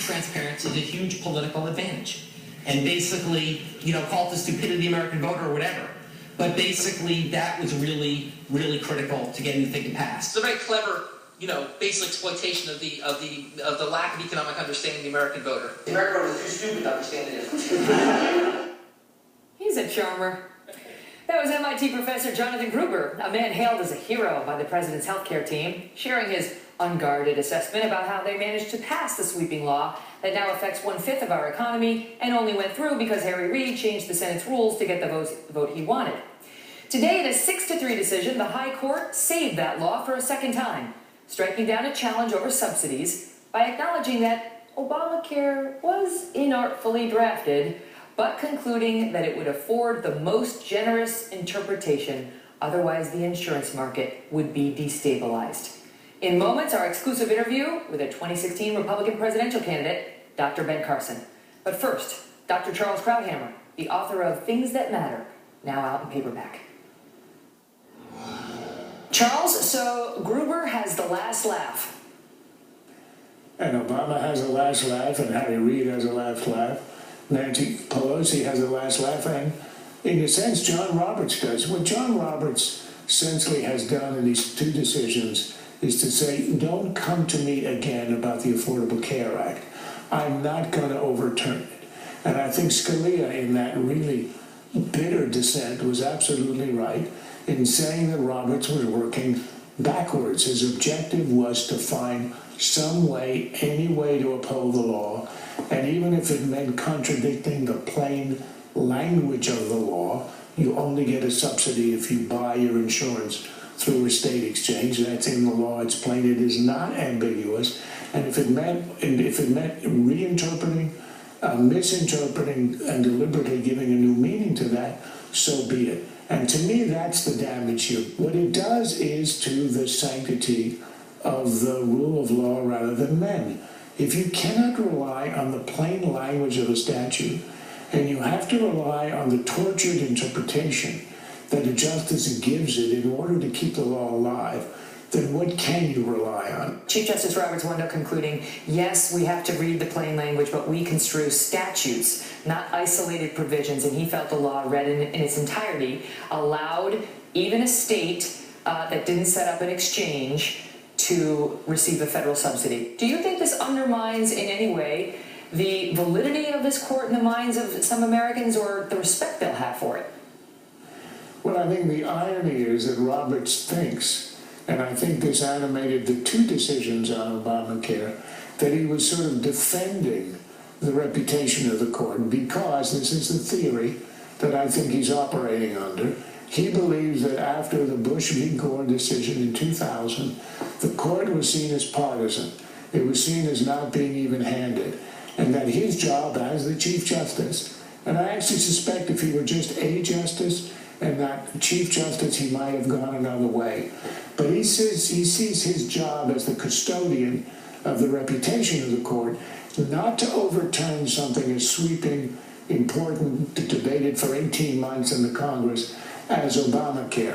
transparency is a huge political advantage. And basically, call it the stupidity of the American voter or whatever. But basically, that was really, really critical to getting the thing to pass. It's a very clever, basic exploitation of the lack of economic understanding of the American voter. The American voter is too stupid to understand it. He's a charmer. That was MIT professor Jonathan Gruber, a man hailed as a hero by the president's healthcare team, sharing his unguarded assessment about how they managed to pass the sweeping law that now affects 1/5 of our economy and only went through because Harry Reid changed the Senate's rules to get the vote he wanted. Today, in a 6-3 decision, the High Court saved that law for a second time, striking down a challenge over subsidies by acknowledging that Obamacare was inartfully drafted, but concluding that it would afford the most generous interpretation, otherwise the insurance market would be destabilized. In moments, our exclusive interview with a 2016 Republican presidential candidate, Dr. Ben Carson. But first, Dr. Charles Krauthammer, the author of Things That Matter, now out in paperback. Charles, so Gruber has the last laugh. And Obama has a last laugh, and Harry Reid has a last laugh. Nancy Pelosi has a last laugh, and in a sense, John Roberts does. What John Roberts essentially has done in these two decisions is to say, don't come to me again about the Affordable Care Act. I'm not going to overturn it. And I think Scalia, in that really bitter dissent, was absolutely right in saying that Roberts was working backwards. His objective was to find some way, any way to uphold the law, and even if it meant contradicting the plain language of the law, you only get a subsidy if you buy your insurance through a state exchange. That's in the law. It's plain. It is not ambiguous. And if it meant reinterpreting, misinterpreting, and deliberately giving a new meaning to that, so be it. And to me, that's the damage here. What it does is to the sanctity of the rule of law rather than men. If you cannot rely on the plain language of a statute, and you have to rely on the tortured interpretation that a justice gives it in order to keep the law alive, then what can you rely on? Chief Justice Roberts wound up concluding, yes, we have to read the plain language, but we construe statutes, not isolated provisions, and he felt the law read in its entirety allowed even a state that didn't set up an exchange to receive a federal subsidy. Do you think this undermines in any way the validity of this court in the minds of some Americans, or the respect they'll have for it? Well, I think the irony is that Roberts thinks, and I think this animated the two decisions on Obamacare, that he was sort of defending the reputation of the court because, this is the theory that I think he's operating under, he believes that after the Bush v. Gore decision in 2000, the court was seen as partisan. It was seen as not being even-handed, and that his job as the Chief Justice, and I actually suspect if he were just a justice and not Chief Justice, he might have gone another way. But he sees his job as the custodian of the reputation of the court, not to overturn something as sweeping, important, debated for 18 months in the Congress as Obamacare.